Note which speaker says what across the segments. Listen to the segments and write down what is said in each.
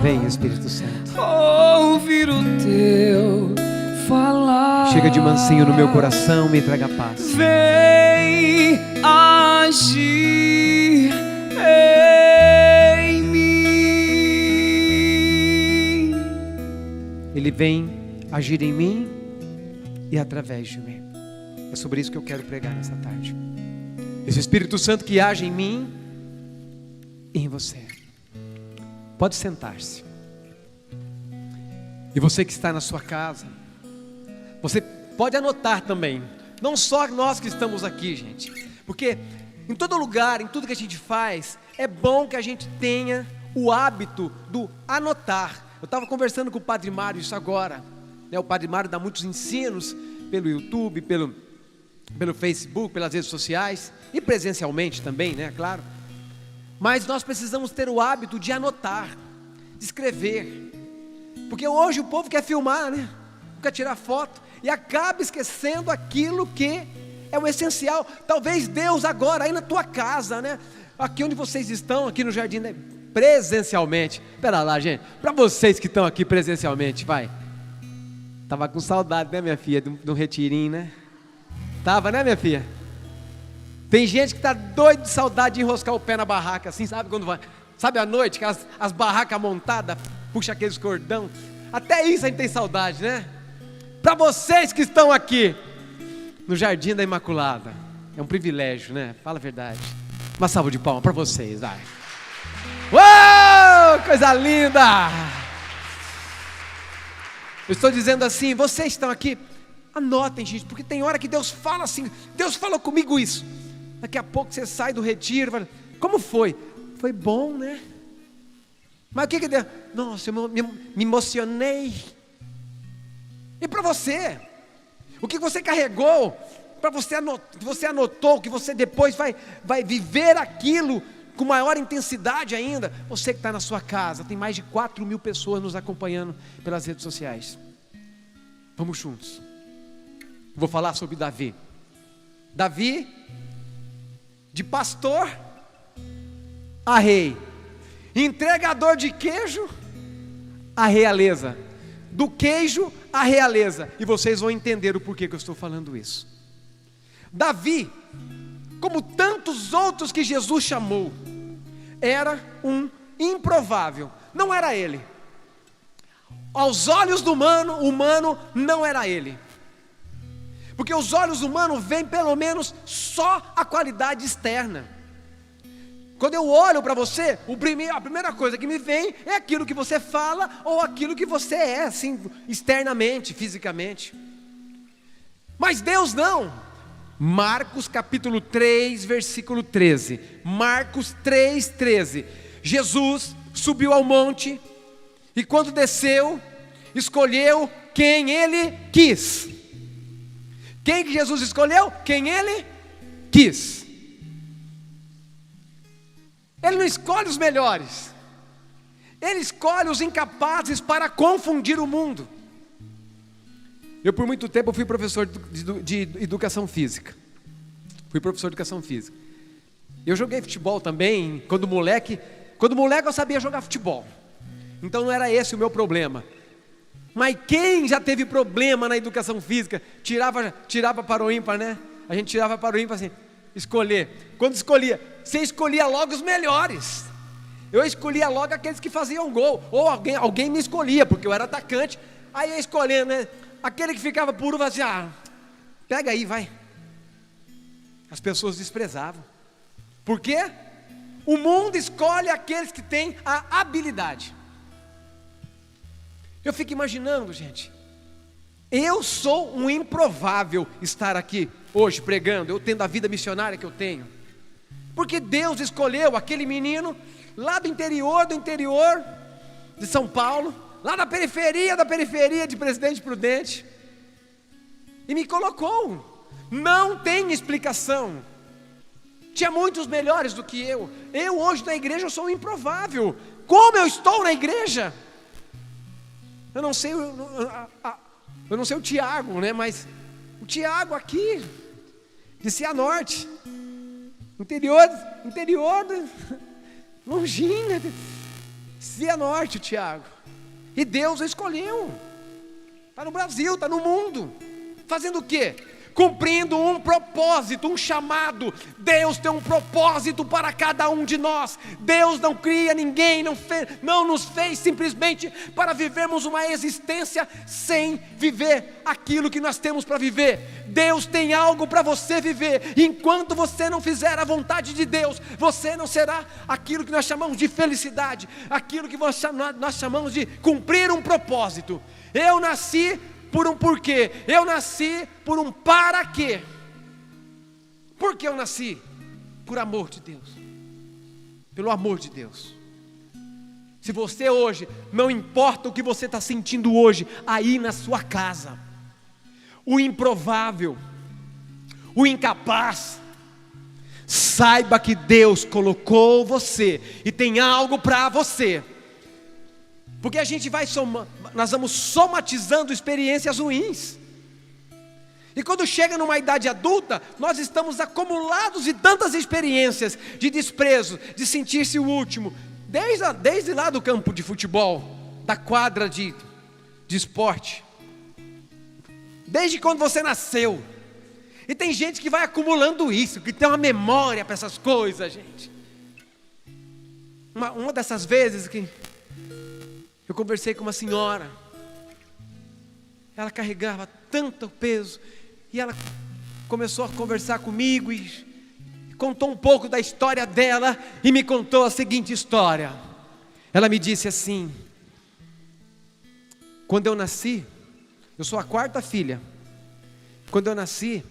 Speaker 1: Vem, Espírito Santo.
Speaker 2: Ouvir o teu falar.
Speaker 1: Chega de mansinho no meu coração, me traga paz.
Speaker 2: Vem agir em mim.
Speaker 1: Ele vem agir em mim e através de mim. É sobre isso que eu quero pregar nessa tarde. Esse Espírito Santo que age em mim e em você. Pode sentar-se. E você que está na sua casa, você pode anotar também. Não só nós que estamos aqui, gente. Porque em todo lugar, em tudo que a gente faz, é bom que a gente tenha o hábito do anotar. Eu estava conversando com o Padre Mário isso agora. O Padre Mário dá muitos ensinos pelo YouTube, pelo Facebook, pelas redes sociais e presencialmente também, né, claro. Mas nós precisamos ter o hábito de anotar, de escrever. Porque hoje o povo quer filmar, né? Quer tirar foto e acaba esquecendo aquilo que é o essencial. Talvez Deus agora aí na tua casa, né? Aqui onde vocês estão, aqui no jardim, né? Presencialmente. Espera lá, gente. Para vocês que estão aqui presencialmente, vai. Tava com saudade, né, minha filha, de um retirinho, né? Tava, né, minha filha? Tem gente que tá doido de saudade de enroscar o pé na barraca, assim, sabe quando vai? Sabe à noite, que as barracas montadas, puxa aqueles cordão. Até isso a gente tem saudade, né? Para vocês que estão aqui no Jardim da Imaculada, é um privilégio, né? Fala a verdade. Uma salva de palmas para vocês, vai. Uou, coisa linda! Eu estou dizendo assim, vocês estão aqui, anotem, gente, porque tem hora que Deus fala assim, Deus falou comigo isso. Daqui a pouco você sai do retiro, fala, como foi? Foi bom, né? Mas o que deu? Nossa, eu me emocionei. E para você? O que você carregou? Para você anotou, que você depois vai viver aquilo com maior intensidade ainda. Você que está na sua casa, tem mais de 4.000 pessoas nos acompanhando pelas redes sociais. Vamos juntos. Vou falar sobre Davi. Davi, de pastor a rei, entregador de queijo a realeza, do queijo à realeza. E vocês vão entender o porquê que eu estou falando isso. Davi, como tantos outros que Jesus chamou, era um improvável. Não era ele. Aos olhos do humano não era ele. Porque os olhos humanos veem pelo menos só a qualidade externa. Quando eu olho para você, a primeira coisa que me vem é aquilo que você fala ou aquilo que você é, assim, externamente, fisicamente. Mas Deus não. Marcos capítulo 3, versículo 13. Marcos 3, 13. Jesus subiu ao monte e quando desceu, escolheu quem ele quis. Quem que Jesus escolheu? Quem ele quis. Ele não escolhe os melhores. Ele escolhe os incapazes para confundir o mundo. Eu por muito tempo fui professor de educação física. Fui professor de educação física. Eu joguei futebol também, quando moleque eu sabia jogar futebol. Então não era esse o meu problema. Mas quem já teve problema na educação física, tirava para o ímpar, né? A gente tirava para o ímpar assim, escolher. Quando escolhia, você escolhia logo os melhores. Eu escolhia logo aqueles que faziam gol. Ou alguém me escolhia, porque eu era atacante. Aí eu escolhendo, né? Aquele que ficava por uva assim, pega aí, vai. As pessoas desprezavam. Por quê? O mundo escolhe aqueles que têm a habilidade. Eu fico imaginando, gente, eu sou um improvável estar aqui hoje pregando, eu tendo a vida missionária que eu tenho, porque Deus escolheu aquele menino lá do interior de São Paulo, lá da periferia de Presidente Prudente, e me colocou. Não tem explicação. Tinha muitos melhores do que eu hoje na igreja eu sou um improvável. Como eu estou na igreja? Eu não sei o Tiago, né? Mas o Tiago aqui, de Cianorte, interior, longinho, Cianorte, Tiago. E Deus o escolheu. Está no Brasil, está no mundo. Fazendo o quê? Cumprindo um propósito, um chamado. Deus tem um propósito para cada um de nós. Deus não cria ninguém, não nos fez simplesmente para vivermos uma existência sem viver aquilo que nós temos para viver. Deus tem algo para você viver. Enquanto você não fizer a vontade de Deus, você não será aquilo que nós chamamos de felicidade, aquilo que nós chamamos de cumprir um propósito. Eu nasci por um porquê, eu nasci por um para quê. Por que eu nasci? Por amor de Deus, pelo amor de Deus. Se você hoje, não importa o que você está sentindo hoje, aí na sua casa, o improvável, o incapaz, saiba que Deus colocou você e tem algo para você. Porque a gente nós vamos somatizando experiências ruins. E quando chega numa idade adulta, nós estamos acumulados de tantas experiências de desprezo, de sentir-se o último, desde lá do campo de futebol, da quadra de esporte, desde quando você nasceu. E tem gente que vai acumulando isso, que tem uma memória para essas coisas, gente. Uma dessas vezes que eu conversei com uma senhora, ela carregava tanto peso, e ela começou a conversar comigo e contou um pouco da história dela, e me contou a seguinte história. Ela me disse assim: quando eu nasci, eu sou a quarta filha, quando eu nasci,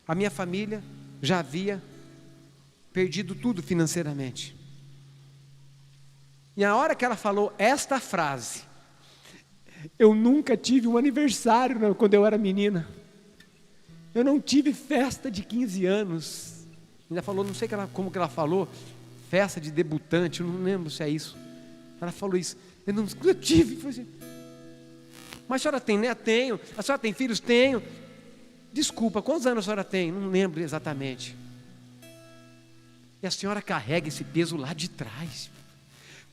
Speaker 1: a minha família já havia perdido tudo financeiramente. E a hora que ela falou esta frase, eu nunca tive um aniversário quando eu era menina. Eu não tive festa de 15 anos. Ainda falou, não sei como que ela falou, festa de debutante, eu não lembro se é isso. Ela falou isso, eu tive. Assim, mas a senhora tem neto? Tenho. A senhora tem filhos? Tenho. Desculpa, quantos anos a senhora tem? Não lembro exatamente. E a senhora carrega esse peso lá de trás.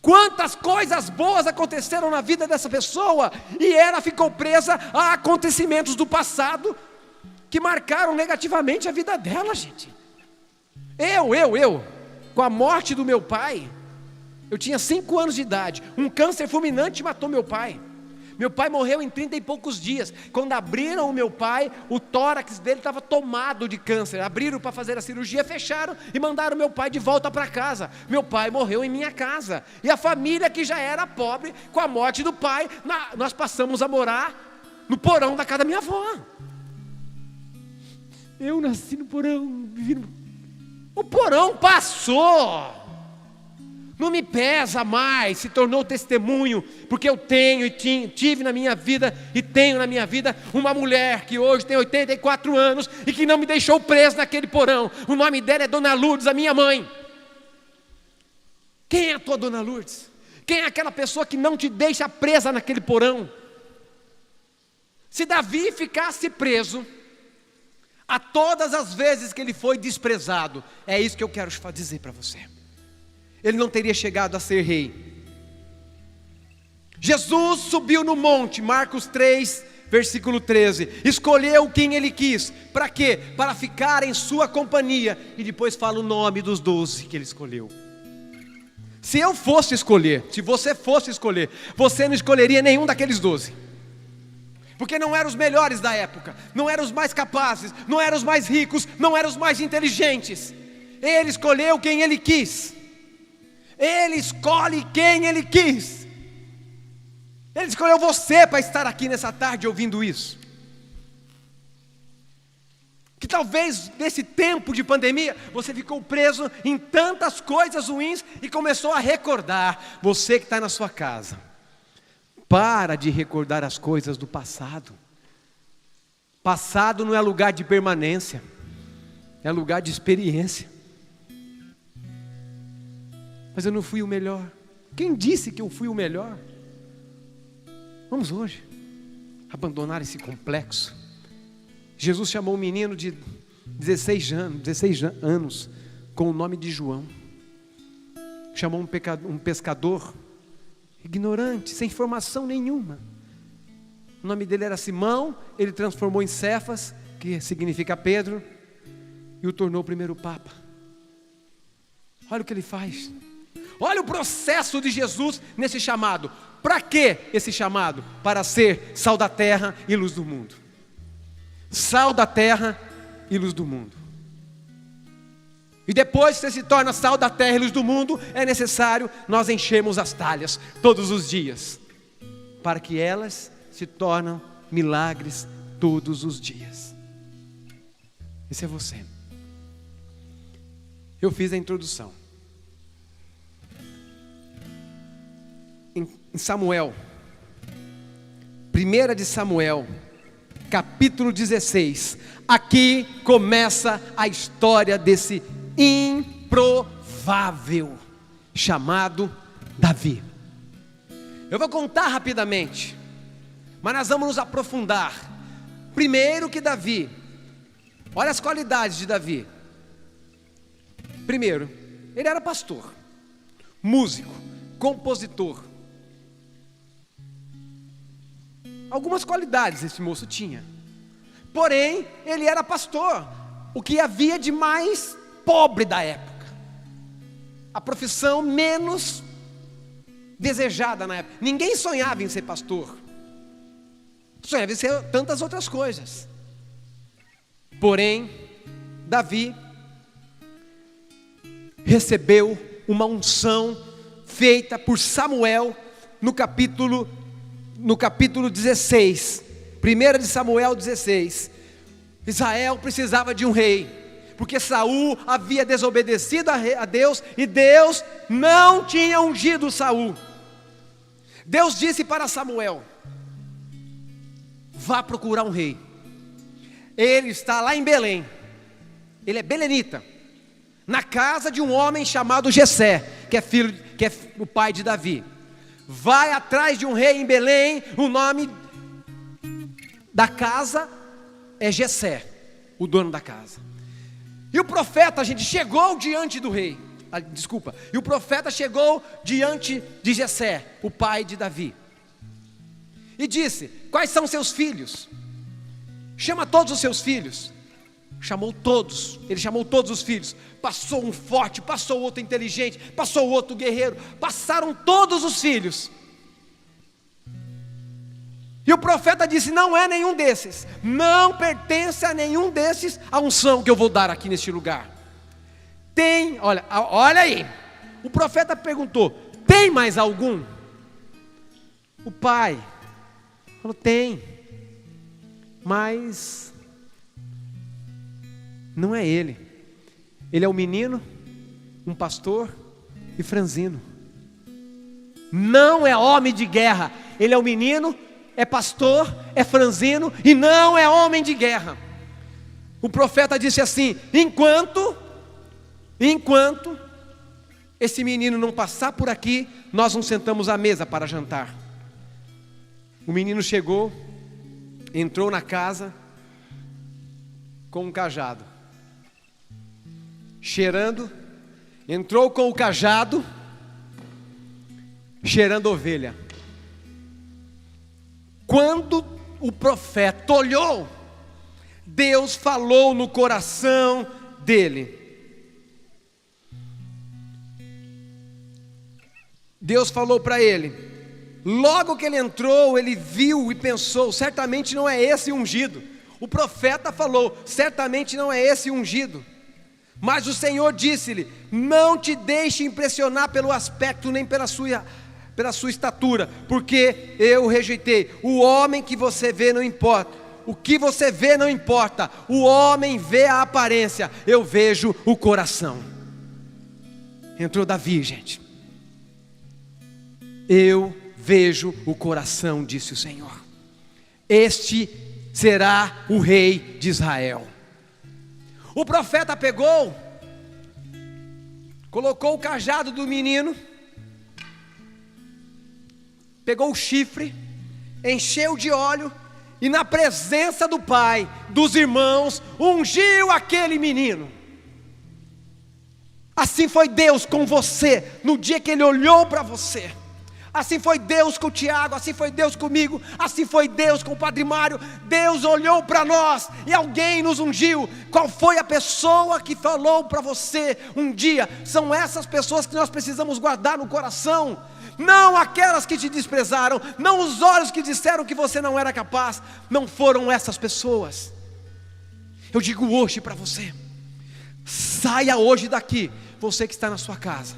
Speaker 1: Quantas coisas boas aconteceram na vida dessa pessoa, e ela ficou presa a acontecimentos do passado, que marcaram negativamente a vida dela, gente. Eu, com a morte do meu pai, eu tinha 5 anos de idade, um câncer fulminante matou meu pai. Meu pai morreu em 30 e poucos dias. Quando abriram o meu pai, o tórax dele estava tomado de câncer. Abriram para fazer a cirurgia, fecharam e mandaram meu pai de volta para casa. Meu pai morreu em minha casa. E a família que já era pobre, com a morte do pai, nós passamos a morar no porão da casa da minha avó. Eu nasci no porão, vivi no... O porão passou. Não me pesa mais, se tornou testemunho, porque eu tenho e tive na minha vida e tenho na minha vida uma mulher que hoje tem 84 anos e que não me deixou preso naquele porão. O nome dela é Dona Lourdes, a minha mãe. Quem é a tua Dona Lourdes? Quem é aquela pessoa que não te deixa presa naquele porão? Se Davi ficasse preso a todas as vezes que ele foi desprezado, é isso que eu quero dizer para você, ele não teria chegado a ser rei. Jesus subiu no monte, Marcos 3, versículo 13, escolheu quem ele quis, para quê? Para ficar em sua companhia, e depois fala o nome dos 12 que ele escolheu. Se eu fosse escolher, se você fosse escolher, você não escolheria nenhum daqueles 12, porque não eram os melhores da época, não eram os mais capazes, não eram os mais ricos, não eram os mais inteligentes. Ele escolheu quem ele quis. Ele escolhe quem ele quis. Ele escolheu você para estar aqui nessa tarde ouvindo isso. Que talvez nesse tempo de pandemia você ficou preso em tantas coisas ruins e começou a recordar. Você que está na sua casa, para de recordar as coisas do passado. Passado não é lugar de permanência, é lugar de experiência. Mas eu não fui o melhor. Quem disse que eu fui o melhor? Vamos hoje abandonar esse complexo. Jesus chamou um menino de 16 anos com o nome de João. Chamou um pescador ignorante, sem formação nenhuma. O nome dele era Simão, ele transformou em Cefas, que significa Pedro, e o tornou o primeiro Papa. Olha o que ele faz. Olha o processo de Jesus nesse chamado. Para que esse chamado? Para ser sal da terra e luz do mundo. Sal da terra e luz do mundo. E depois que você se torna sal da terra e luz do mundo, é necessário nós enchermos as talhas todos os dias, para que elas se tornem milagres todos os dias. Esse é você. Eu fiz a introdução. Em Samuel, 1 de Samuel, capítulo 16, aqui começa a história desse improvável chamado Davi. Eu vou contar rapidamente, mas nós vamos nos aprofundar. Primeiro que Davi, olha as qualidades de Davi. Primeiro, ele era pastor, músico, compositor. Algumas qualidades esse moço tinha. Porém, ele era pastor, o que havia de mais pobre da época. A profissão menos desejada na época. Ninguém sonhava em ser pastor. Sonhava em ser tantas outras coisas. Porém, Davi recebeu uma unção feita por Samuel no capítulo 16, 1 de Samuel 16. Israel precisava de um rei, porque Saul havia desobedecido a Deus, e Deus não tinha ungido Saul. Deus disse para Samuel: vá procurar um rei. Ele está lá em Belém, ele é belenita, na casa de um homem chamado Jessé, que é o pai de Davi. Vai atrás de um rei em Belém, o nome da casa é Jessé, o dono da casa. E o profeta, chegou diante do rei, e o profeta chegou diante de Jessé, o pai de Davi, e disse: quais são seus filhos? Chama todos os seus filhos. Chamou todos, ele chamou todos os filhos. Passou um forte, passou outro inteligente, passou outro guerreiro, passaram todos os filhos. E o profeta disse: não é nenhum desses, não pertence a nenhum desses a unção que eu vou dar aqui neste lugar. Tem, olha aí, o profeta perguntou: tem mais algum? O pai falou: tem, mas não é ele. Ele é um menino, um pastor e franzino. Não é homem de guerra. Ele é um menino, é pastor, é franzino e não é homem de guerra. O profeta disse assim: enquanto esse menino não passar por aqui, nós nos sentamos à mesa para jantar. O menino chegou, entrou na casa com um cajado, cheirando, entrou com o cajado, cheirando ovelha. Quando o profeta olhou, Deus falou no coração dele. Deus falou para ele. Logo que ele entrou, ele viu e pensou: certamente não é esse ungido. O profeta falou: certamente não é esse ungido. Mas o Senhor disse-lhe: não te deixe impressionar pelo aspecto, nem pela sua estatura, porque eu rejeitei. O homem que você vê não importa. O que você vê não importa. O homem vê a aparência, eu vejo o coração. Entrou Davi, gente. Eu vejo o coração, disse o Senhor. Este será o rei de Israel. O profeta pegou, colocou o cajado do menino, pegou o chifre, encheu de óleo e na presença do pai, dos irmãos, ungiu aquele menino. Assim foi Deus com você, no dia que Ele olhou para você. Assim foi Deus com o Tiago, assim foi Deus comigo, assim foi Deus com o Padre Mário. Deus olhou para nós e alguém nos ungiu. Qual foi a pessoa que falou para você um dia? São essas pessoas que nós precisamos guardar no coração. Não aquelas que te desprezaram, não os olhos que disseram que você não era capaz. Não foram essas pessoas. Eu digo hoje para você, saia hoje daqui, você que está na sua casa,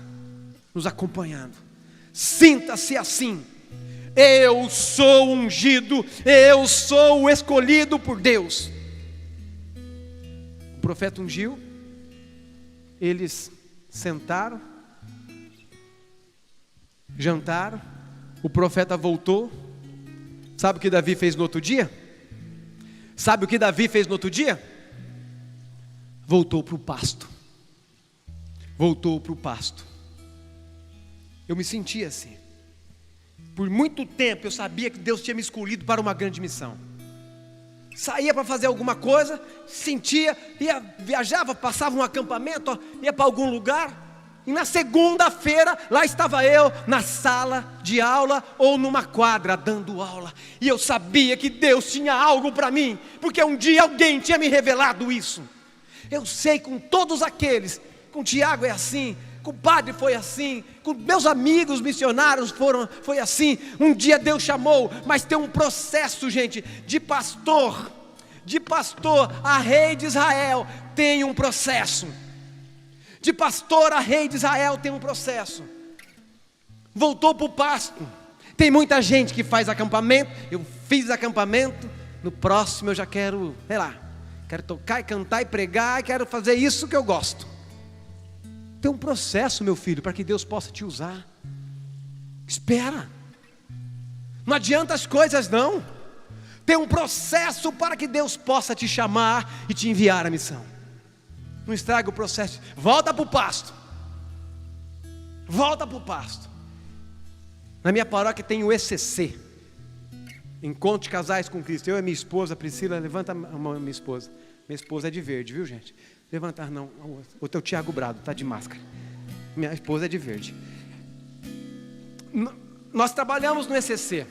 Speaker 1: nos acompanhando. Sinta-se assim: eu sou ungido, eu sou o escolhido por Deus. O profeta ungiu, eles sentaram, jantaram, o profeta voltou. Sabe o que Davi fez no outro dia? Sabe o que Davi fez no outro dia? Voltou para o pasto. Voltou para o pasto. Eu me sentia assim. Por muito tempo eu sabia que Deus tinha me escolhido para uma grande missão. Saía para fazer alguma coisa, sentia, viajava, passava um acampamento, ia para algum lugar, e na segunda-feira lá estava eu na sala de aula ou numa quadra dando aula. E eu sabia que Deus tinha algo para mim, porque um dia alguém tinha me revelado isso. Eu sei, com todos aqueles, com o Tiago é assim, com o padre foi assim, com meus amigos missionários foi assim. Um dia Deus chamou, mas tem um processo, gente, de pastor a rei de Israel tem um processo. De pastor a rei de Israel tem um processo. Voltou para o pasto. Tem muita gente que faz acampamento. Eu fiz acampamento, no próximo eu já quero, sei lá, quero tocar e cantar e pregar, quero fazer isso que eu gosto. Tem um processo, meu filho, para que Deus possa te usar. Espera. Não adianta as coisas não. Tem um processo para que Deus possa te chamar e te enviar a missão. Não estraga o processo. Volta para o pasto. Volta para o pasto. Na minha paróquia tem o ECC, Encontro de Casais com Cristo. Eu e minha esposa, Priscila, levanta a mão, minha esposa. Minha esposa é de verde, viu, gente? Levantar não, o teu Tiago Brado está de máscara. Minha esposa é de verde. Nós trabalhamos no ECC.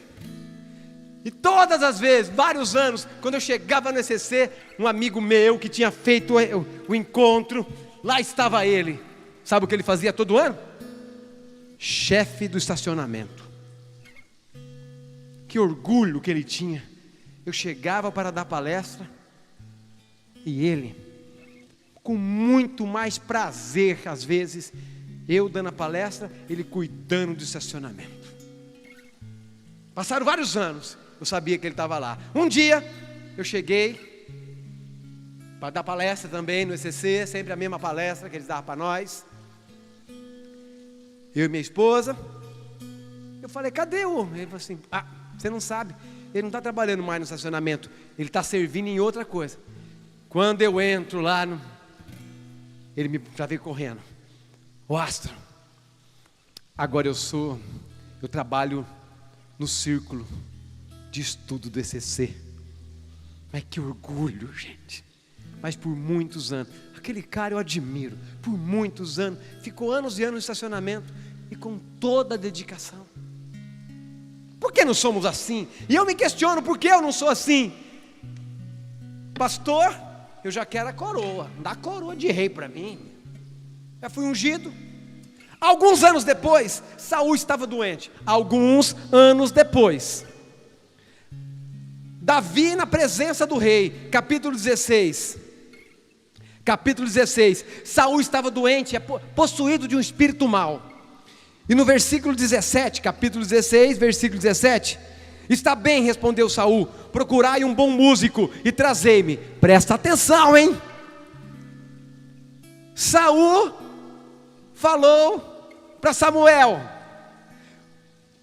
Speaker 1: E todas as vezes, vários anos, quando eu chegava no ECC, um amigo meu que tinha feito o encontro, lá estava ele. Sabe o que ele fazia todo ano? Chefe do estacionamento. Que orgulho que ele tinha. Eu chegava para dar palestra e ele, com muito mais prazer, às vezes, eu dando a palestra, ele cuidando do estacionamento. Passaram vários anos, eu sabia que ele estava lá. Um dia, eu cheguei para dar palestra também no ECC, sempre a mesma palestra que eles davam para nós. Eu e minha esposa. Eu falei, cadê o homem? Ele falou assim, você não sabe, ele não está trabalhando mais no estacionamento, ele está servindo em outra coisa. Quando eu entro lá, ele me já veio correndo. Ô Astro, agora eu trabalho no círculo de estudo do ECC. Mas que orgulho, gente. Mas por muitos anos, aquele cara eu admiro, por muitos anos, ficou anos e anos no estacionamento, e com toda a dedicação. Por que não somos assim? E eu me questiono, por que eu não sou assim? Pastor, eu já quero a coroa, dá a coroa de rei para mim. Já fui ungido. Alguns anos depois, Saul estava doente. Alguns anos depois, Davi na presença do rei, capítulo 16. Capítulo 16, Saul estava doente, possuído de um espírito mau. E no versículo 17, capítulo 16, versículo 17, está bem, respondeu Saul, procurai um bom músico e trazei-me. Presta atenção, hein? Saul falou para Samuel,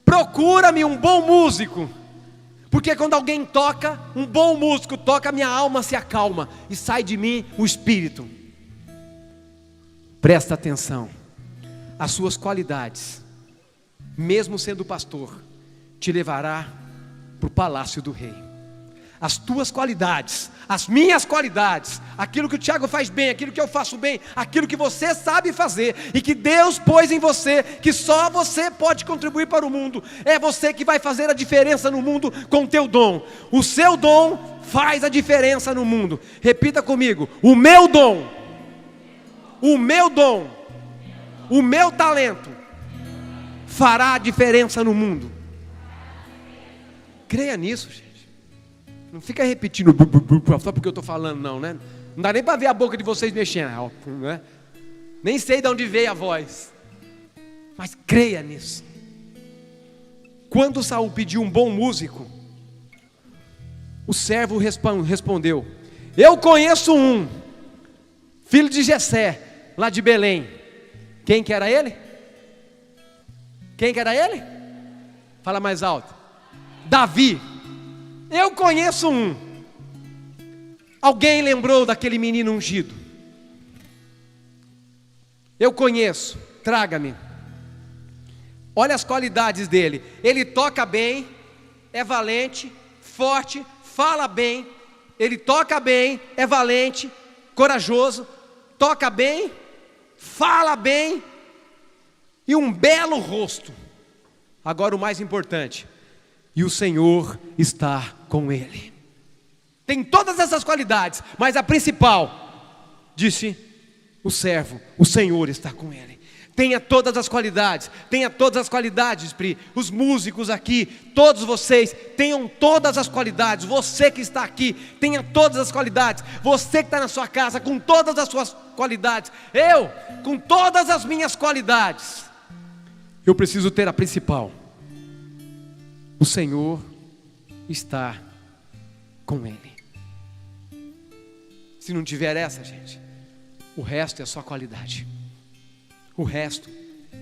Speaker 1: procura-me um bom músico, porque quando alguém toca, um bom músico toca, minha alma se acalma e sai de mim o espírito. Presta atenção, as suas qualidades, mesmo sendo pastor, te levará para o palácio do rei. as tuas qualidades, as minhas qualidades, aquilo que o Tiago faz bem, aquilo que eu faço bem, aquilo que você sabe fazer e que Deus pôs em você, que só você pode contribuir para o mundo. É você que vai fazer a diferença no mundo com o teu dom. O seu dom faz a diferença no mundo. Repita comigo: o meu dom, o meu dom, o meu talento fará a diferença no mundo. Creia nisso, gente. Não fica repetindo só porque eu estou falando, não, né? Não dá nem para ver a boca de vocês mexendo, né? Nem sei de onde veio a voz. Mas creia nisso. Quando Saul pediu um bom músico, o servo respondeu: eu conheço um, filho de Jessé, lá de Belém. Quem que era ele? Quem que era ele? Fala mais alto. Davi. Eu conheço um. Alguém lembrou daquele menino ungido? Eu conheço, traga-me. Olha as qualidades dele. Ele toca bem, é valente, forte, fala bem. Ele toca bem, é valente, corajoso, toca bem, fala bem e um belo rosto. Agora o mais importante: e o Senhor está com ele. Tem todas essas qualidades, mas a principal, disse o servo: o Senhor está com ele. Tenha todas as qualidades, Pri. Os músicos aqui, todos vocês, tenham todas as qualidades. Você que está aqui, tenha todas as qualidades. Você que está na sua casa, com todas as suas qualidades. Eu, com todas as minhas qualidades. Eu preciso ter a principal: o Senhor está com ele. Se não tiver essa, gente, o resto é só qualidade. O resto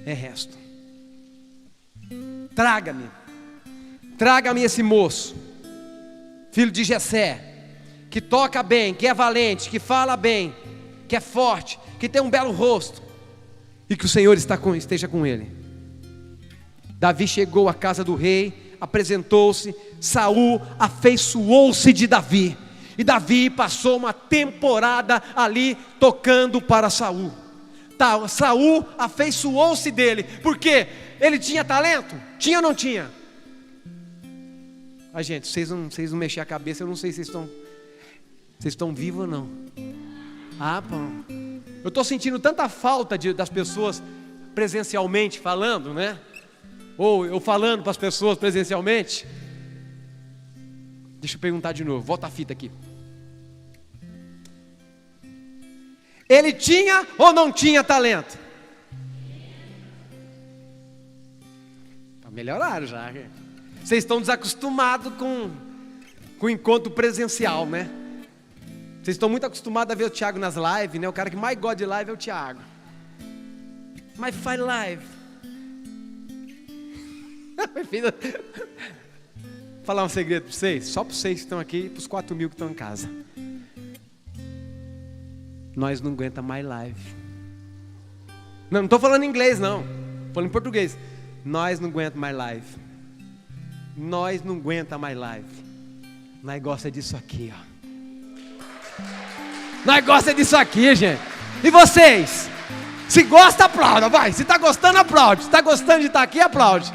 Speaker 1: é resto. Traga-me esse moço, filho de Jessé, que toca bem, que é valente, que fala bem, que é forte, que tem um belo rosto, e que o Senhor esteja com ele. Davi chegou à casa do rei, apresentou-se. Saul afeiçoou-se de Davi, e Davi passou uma temporada ali tocando para Saul. Saul afeiçoou-se dele, porque ele tinha talento? Tinha ou não tinha? Gente, vocês não mexem a cabeça, eu não sei se vocês estão vivos ou não. Pô. Eu estou sentindo tanta falta das pessoas presencialmente falando, né? Ou eu falando para as pessoas presencialmente. Deixa eu perguntar de novo, volta a fita aqui. Ele tinha ou não tinha talento? Melhoraram já. Vocês estão desacostumados com o encontro presencial, né? Vocês estão muito acostumados a ver o Tiago nas lives, né? O cara que mais gosta de live é o Tiago. Mas faz live. Vou falar um segredo para vocês, só para vocês que estão aqui e para os 4.000 que estão em casa. Nós não aguenta mais live. Não estou falando em inglês não, estou falando em português. Nós não aguenta mais live. Nós não aguenta mais live. Nós gosta disso aqui, ó. Nós gosta disso aqui, gente. E vocês? Se gosta, aplauda, vai. Se está gostando, aplaude. Se está gostando de estar aqui, aplaude.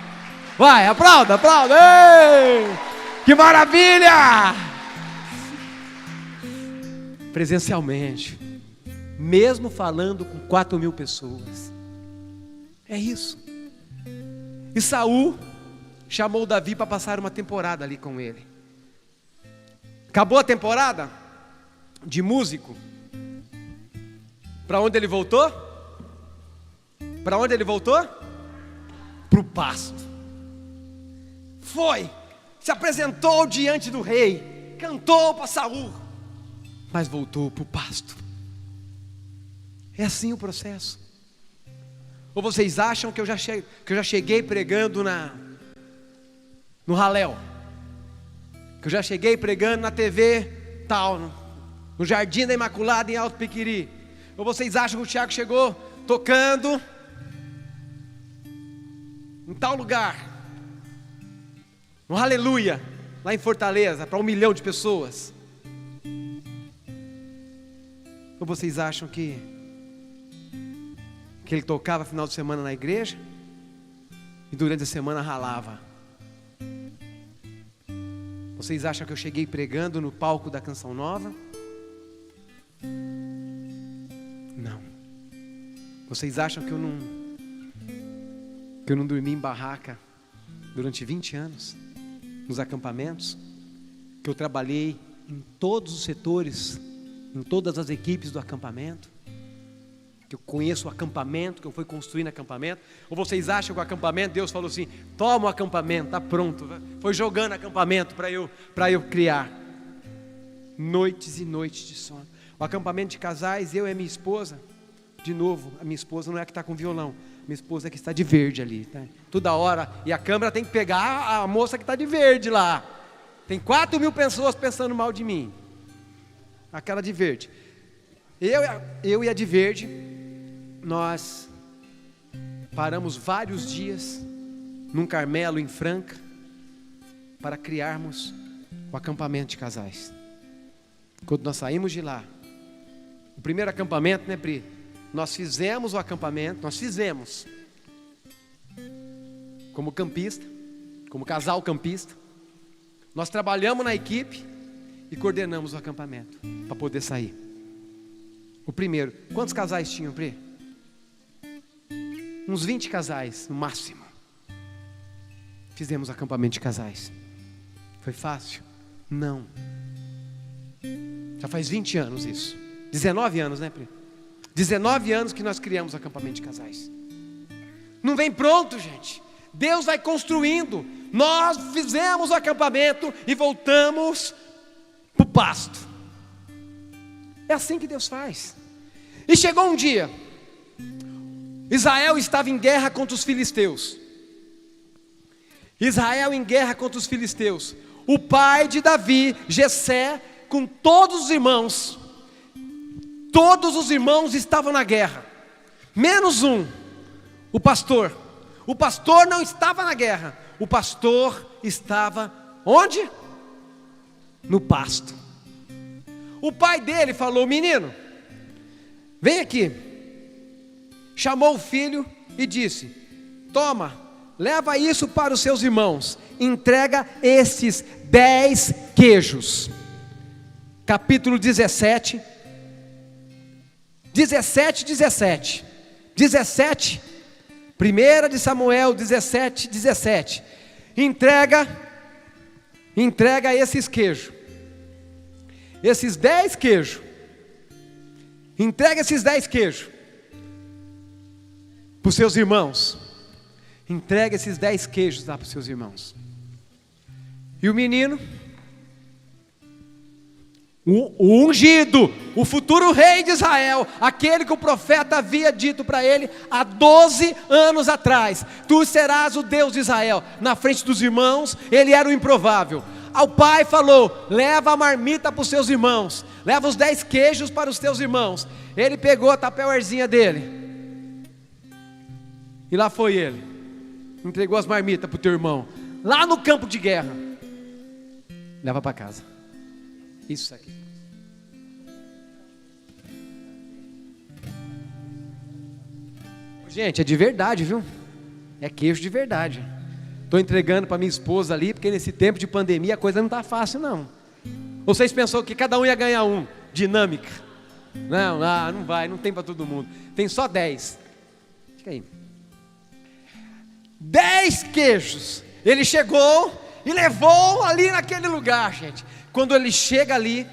Speaker 1: Vai, aplauda, aplauda. Ei! Que maravilha! Presencialmente, mesmo falando com 4.000 pessoas. É isso. E Saul chamou Davi para passar uma temporada ali com ele. Acabou a temporada de músico. Para onde ele voltou? Para onde ele voltou? Para o pasto. Foi, se apresentou diante do rei, cantou para Saul, mas voltou para o pasto. É assim o processo. Ou vocês acham que eu já cheguei pregando no Raléu? Que eu já cheguei pregando na TV tal, no Jardim da Imaculada em Alto Piquiri? Ou vocês acham que o Tiago chegou tocando em tal lugar, no Aleluia, lá em Fortaleza, para 1 milhão de pessoas? Ou vocês acham que ele tocava final de semana na igreja e durante a semana ralava? Vocês acham que eu cheguei pregando no palco da Canção Nova? Não. Vocês acham que eu não dormi em barraca durante 20 anos, nos acampamentos? Que eu trabalhei em todos os setores, em todas as equipes do acampamento? Que eu conheço o acampamento, que eu fui construindo acampamento? Ou vocês acham que o acampamento, Deus falou assim, toma o acampamento, está pronto, foi jogando acampamento para eu criar? Noites e noites de sono. O acampamento de casais, eu e a minha esposa, de novo, a minha esposa não é a que está com violão, minha esposa é que está de verde ali, tá? Toda hora, e a câmera tem que pegar a moça que está de verde lá. Tem 4.000 pessoas pensando mal de mim, aquela de verde. Eu e a de verde, nós paramos vários dias num Carmelo em Franca para criarmos o acampamento de casais. Quando nós saímos de lá, o primeiro acampamento, né, Pri? Nós fizemos o acampamento, como campista, como casal campista. Nós trabalhamos na equipe e coordenamos o acampamento para poder sair. O primeiro, quantos casais tinham, Pri? Uns 20 casais, no máximo. Fizemos acampamento de casais. Foi fácil? Não. Já faz 20 anos isso. 19 anos, né, Pri? 19 anos que nós criamos acampamento de casais. Não vem pronto, gente. Deus vai construindo. Nós fizemos o acampamento e voltamos para o pasto. É assim que Deus faz. E chegou um dia, Israel estava em guerra contra os filisteus. Israel em guerra contra os filisteus. O pai de Davi, Jessé, com todos os irmãos estavam na guerra, menos um, o pastor. O pastor não estava na guerra, o pastor estava onde? No pasto. O pai dele falou, menino, vem aqui. Chamou o filho e disse, toma, leva isso para os seus irmãos, entrega esses 10 queijos. Capítulo 17, 1 de Samuel 17, entrega esses queijos, esses 10 queijos, entrega esses 10 queijos para os seus irmãos, entrega esses 10 queijos lá para os seus irmãos. E o menino, o ungido, o futuro rei de Israel, aquele que o profeta havia dito para ele há 12 anos atrás, tu serás o Deus de Israel, na frente dos irmãos, ele era o improvável. Ao pai falou, leva a marmita para os seus irmãos, leva os 10 queijos para os teus irmãos. Ele pegou a tupperwarezinha dele, e lá foi ele, entregou as marmitas para o teu irmão, lá no campo de guerra, leva para casa. Isso aqui. Gente, é de verdade, viu? É queijo de verdade. Estou entregando para minha esposa ali, porque nesse tempo de pandemia a coisa não está fácil, não. Vocês pensou que cada um ia ganhar um? Dinâmica. Não, não vai, não tem para todo mundo. Tem só 10. Fica aí. 10 queijos. Ele chegou e levou ali naquele lugar, gente. Quando ele chega ali,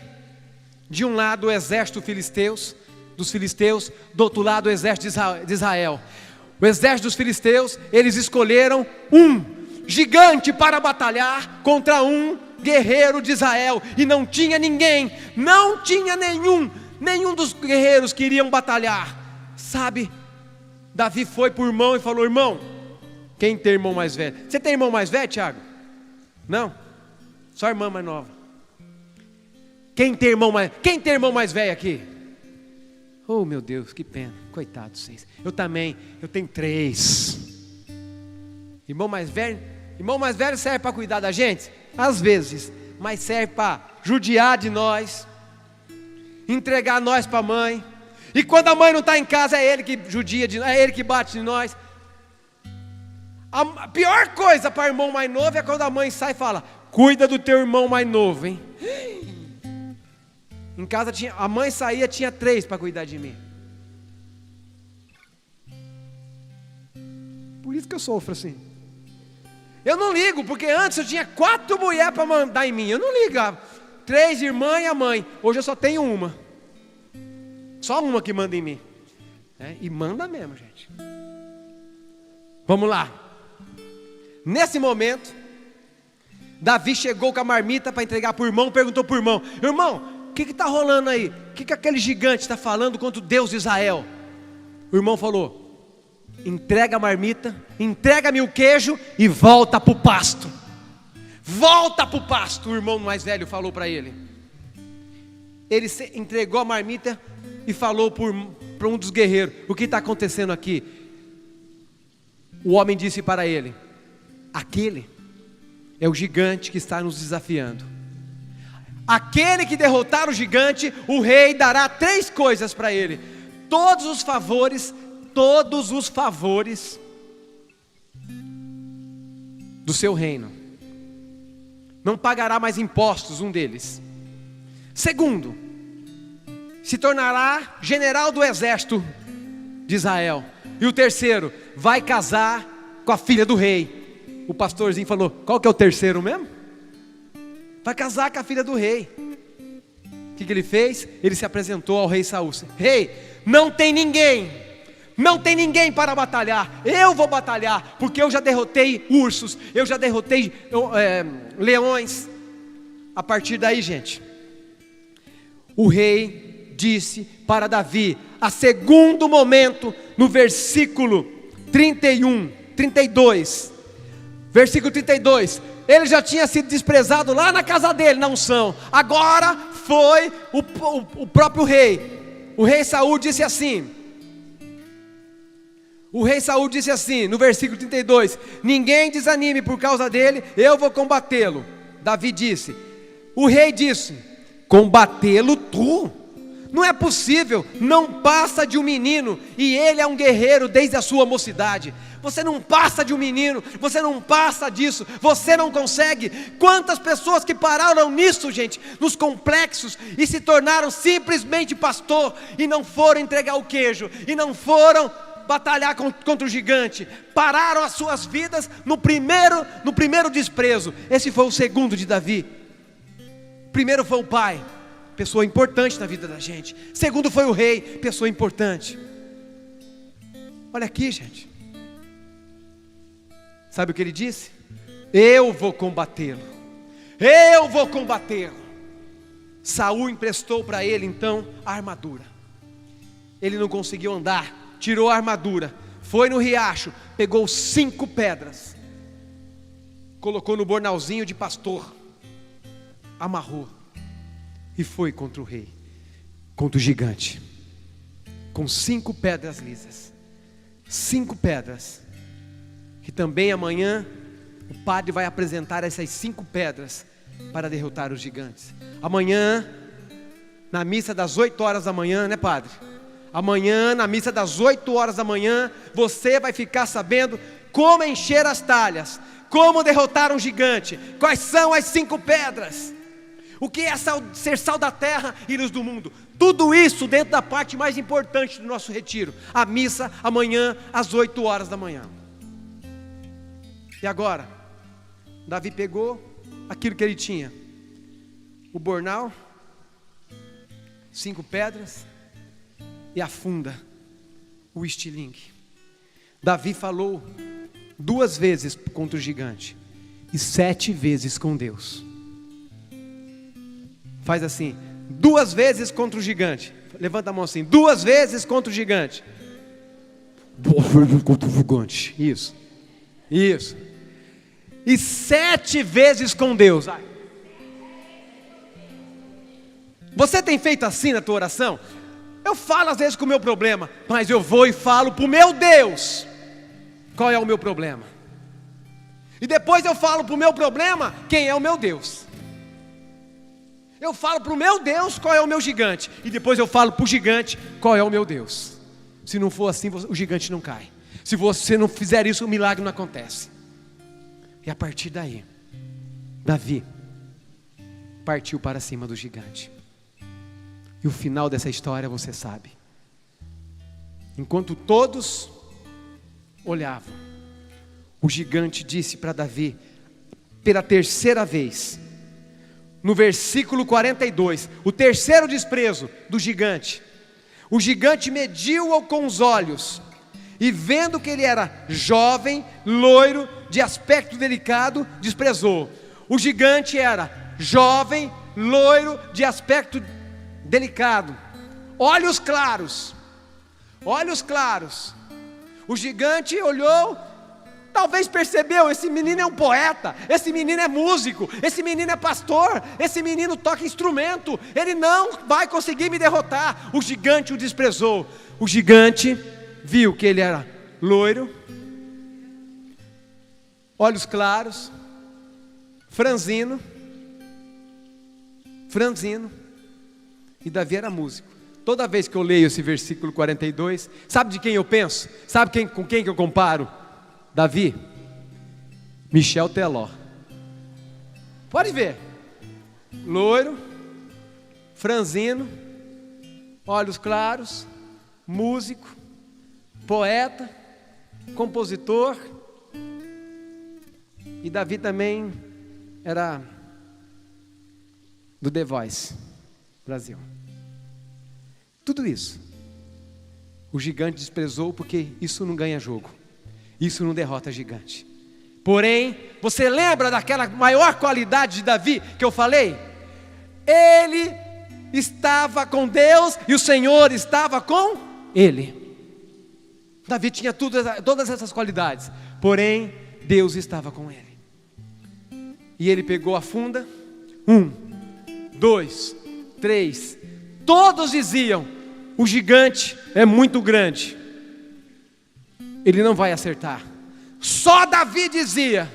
Speaker 1: de um lado o exército dos filisteus, do outro lado o exército de Israel. O exército dos filisteus, eles escolheram um gigante para batalhar contra um guerreiro de Israel. E não tinha ninguém, não tinha nenhum dos guerreiros que iriam batalhar. Sabe, Davi foi por irmão e falou, irmão, quem tem irmão mais velho? Você tem irmão mais velho, Tiago? Não, só irmã mais nova. Quem tem irmão mais velho aqui? Oh meu Deus, que pena, coitado de vocês. Eu tenho 3. Irmão mais velho serve para cuidar da gente? às vezes, mas serve para judiar de nós, entregar nós para a mãe. E quando a mãe não está em casa, é ele que judia de nós, é ele que bate de nós. A pior coisa para o irmão mais novo é quando a mãe sai e fala: cuida do teu irmão mais novo, hein? Em casa a mãe saía, tinha 3 para cuidar de mim. Por isso que eu sofro assim. Eu não ligo, porque antes eu tinha 4 mulheres para mandar em mim. Eu não ligava. 3 irmãs e a mãe. Hoje eu só tenho uma. Só uma que manda em mim. E manda mesmo, gente. Vamos lá. Nesse momento, Davi chegou com a marmita para entregar para o irmão. Perguntou para o irmão: irmão, o que está rolando aí? O que aquele gigante está falando contra o Deus de Israel? O irmão falou: entrega a marmita, entrega-me o queijo e volta para o pasto. Volta para o pasto, o irmão mais velho falou para ele. Ele entregou a marmita e falou para um dos guerreiros: o que está acontecendo aqui? O homem disse para ele: aquele é o gigante que está nos desafiando. Aquele que derrotar o gigante, o rei dará 3 coisas para ele: todos os favores do seu reino. Não pagará mais impostos, um deles. Segundo, se tornará general do exército de Israel. E o terceiro, vai casar com a filha do rei. O pastorzinho falou: qual que é o terceiro mesmo? Vai casar com a filha do rei. O que ele fez? Ele se apresentou ao rei Saul: rei, não tem ninguém para batalhar. Eu vou batalhar, porque eu já derrotei ursos, eu já derrotei leões. A partir daí, gente, o rei disse para Davi, a segundo momento, no versículo 32, ele já tinha sido desprezado lá na casa dele, na unção. Agora foi o próprio rei. O rei Saul disse assim, no versículo 32, ninguém desanime por causa dele, eu vou combatê-lo. Davi disse, o rei disse, combatê-lo tu? Não é possível, não passa de um menino, e ele é um guerreiro desde a sua mocidade. Você não passa de um menino, você não passa disso, você não consegue. Quantas pessoas que pararam nisso, gente, nos complexos, e se tornaram simplesmente pastor, e não foram entregar o queijo, e não foram batalhar contra o gigante, pararam as suas vidas no primeiro desprezo. Esse foi o segundo de Davi. Primeiro foi o pai, pessoa importante na vida da gente. Segundo foi o rei, pessoa importante. Olha aqui, gente. Sabe o que ele disse? Eu vou combatê-lo. Eu vou combatê-lo. Saul emprestou para ele então a armadura. Ele não conseguiu andar, tirou a armadura, foi no riacho, pegou 5 pedras, colocou no bornalzinho de pastor, amarrou e foi contra o rei, contra o gigante, com 5 pedras lisas. 5 pedras, que também amanhã o padre vai apresentar essas 5 pedras para derrotar os gigantes. Amanhã, na missa das 8 horas da manhã, né, padre? Amanhã, na missa das 8 horas da manhã, você vai ficar sabendo como encher as talhas, como derrotar um gigante, quais são as 5 pedras, o que é ser sal da terra e luz do mundo. Tudo isso dentro da parte mais importante do nosso retiro, a missa amanhã às 8 horas da manhã. E agora, Davi pegou aquilo que ele tinha, o bornal, 5 pedras, e afunda o estilingue. Davi falou 2 vezes contra o gigante e 7 vezes com Deus. Faz assim, 2 vezes contra o gigante. Levanta a mão assim, 2 vezes contra o gigante. 2 vezes contra o gigante. Isso. E 7 vezes com Deus. Você tem feito assim na tua oração? Eu falo às vezes com o meu problema, mas eu vou e falo para o meu Deus qual é o meu problema. E depois eu falo para o meu problema quem é o meu Deus. Eu falo para o meu Deus qual é o meu gigante. E depois eu falo para o gigante qual é o meu Deus. Se não for assim, o gigante não cai. Se você não fizer isso, o milagre não acontece. E a partir daí, Davi partiu para cima do gigante. E o final dessa história você sabe. Enquanto todos olhavam, o gigante disse para Davi, pela terceira vez, no versículo 42, o terceiro desprezo do gigante. O gigante mediu-o com os olhos, e vendo que ele era jovem, loiro, de aspecto delicado, desprezou. O gigante era jovem, loiro, de aspecto delicado, olhos claros. O gigante olhou, talvez percebeu, esse menino é um poeta, esse menino é músico, esse menino é pastor, esse menino toca instrumento, ele não vai conseguir me derrotar. O gigante o desprezou. O gigante viu que ele era loiro, olhos claros, franzino, e Davi era músico. Toda vez que eu leio esse versículo 42, sabe de quem eu penso? Sabe com quem que eu comparo Davi? Michel Teló. Pode ver, loiro, franzino, olhos claros, músico, poeta, compositor. E Davi também era do The Voice Brasil. Tudo isso o gigante desprezou, porque isso não ganha jogo, isso não derrota gigante. Porém, você lembra daquela maior qualidade de Davi que eu falei? Ele estava com Deus e o Senhor estava com ele. Davi tinha todas essas qualidades, porém Deus estava com ele. E ele pegou a funda, 1, 2, 3, todos diziam, o gigante é muito grande, ele não vai acertar. Só Davi dizia,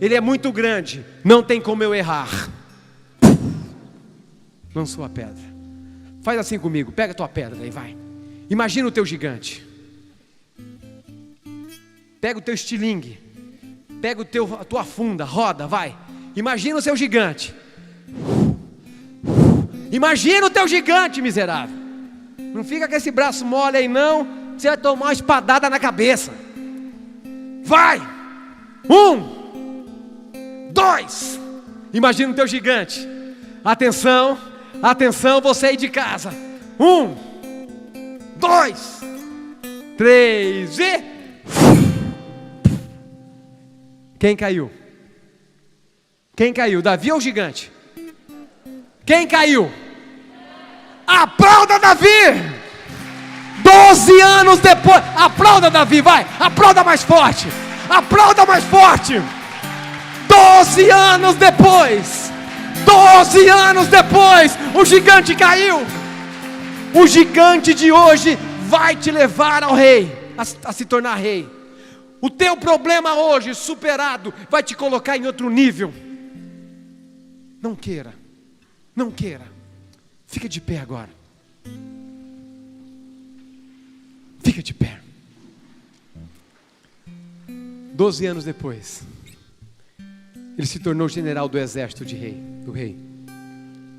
Speaker 1: ele é muito grande, não tem como eu errar. Lançou a pedra. Faz assim comigo, pega a tua pedra aí, vai. Imagina o teu gigante. Pega o teu estilingue, pega a tua funda, roda, vai. Imagina o seu gigante. Imagina o teu gigante, miserável. Não fica com esse braço mole aí não, você vai tomar uma espadada na cabeça. Vai! 1, 2. Imagina o teu gigante. Atenção, você aí de casa. 1, 2, 3 e... Quem caiu? Davi ou o gigante? Quem caiu? Aplauda Davi! 12 anos depois, aplauda Davi, vai, aplauda mais forte, 12 anos depois, o gigante caiu. O gigante de hoje vai te levar ao rei, a se tornar rei. O teu problema hoje superado vai te colocar em outro nível. Não queira, fica de pé agora. Fica de pé. 12 anos depois, ele se tornou general do exército do rei.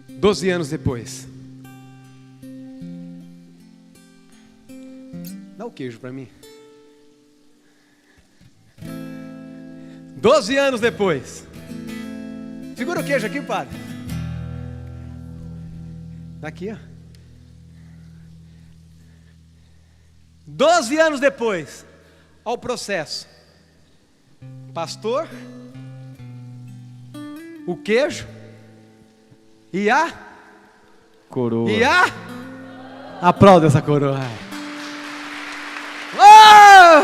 Speaker 1: 12 anos depois. Dá o queijo para mim. 12 anos depois. Segura o queijo aqui, padre. Daqui, ó. 12 anos depois, ao processo. Pastor, o queijo e a
Speaker 2: coroa.
Speaker 1: Aplauda essa coroa. Oh!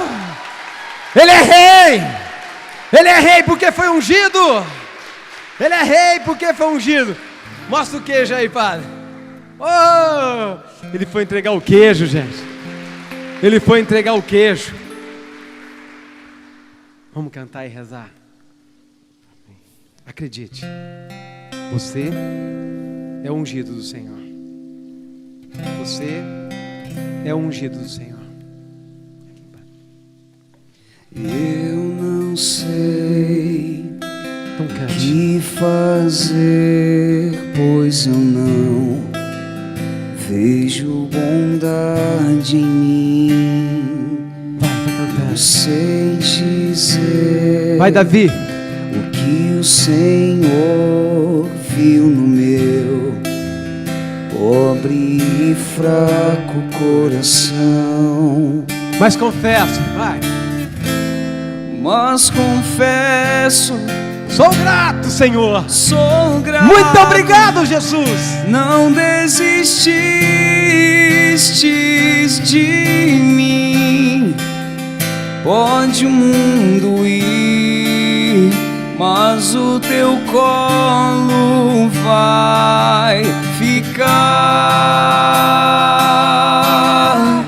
Speaker 1: Ele é rei. Ele é rei porque foi ungido. Mostra o queijo aí, padre. Oh! Ele foi entregar o queijo, gente. Vamos cantar e rezar. Acredite, você é o ungido do Senhor. Você é o ungido do Senhor.
Speaker 3: Eu não sei
Speaker 1: Então
Speaker 3: o
Speaker 1: cante.
Speaker 3: que fazer, pois eu não vejo bondade em mim.
Speaker 1: Vai
Speaker 3: Não
Speaker 1: cantando.
Speaker 3: sei dizer
Speaker 1: Vai, Davi.
Speaker 3: o que o Senhor viu no meu pobre e fraco coração.
Speaker 1: Mas confesso, vai.
Speaker 3: Mas confesso,
Speaker 1: Sou grato, Senhor.
Speaker 3: sou grato.
Speaker 1: Muito obrigado, Jesus.
Speaker 3: Não desististes de mim. Pode o mundo ir, mas o teu colo vai ficar.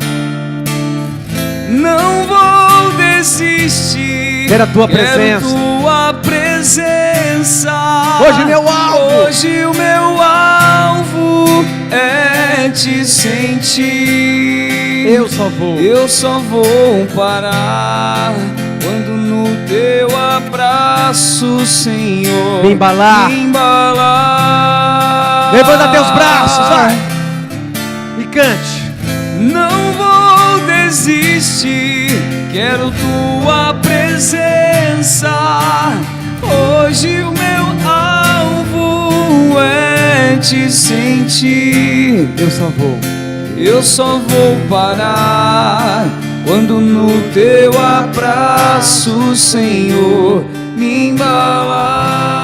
Speaker 3: Não vou desistir.
Speaker 1: Quero a tua
Speaker 3: Quero
Speaker 1: presença.
Speaker 3: tua presença.
Speaker 1: Hoje meu alvo.
Speaker 3: Hoje o meu alvo é te sentir.
Speaker 1: Eu só vou.
Speaker 3: Eu só vou parar quando no teu abraço, Senhor,
Speaker 1: Me embalar.
Speaker 3: me embalar.
Speaker 1: Levanta teus braços, vai. E cante.
Speaker 3: Não vou desistir, quero tua presença. Hoje o meu alvo é te sentir.
Speaker 1: Eu só vou.
Speaker 3: Eu só vou parar quando no teu abraço, Senhor, me embalar.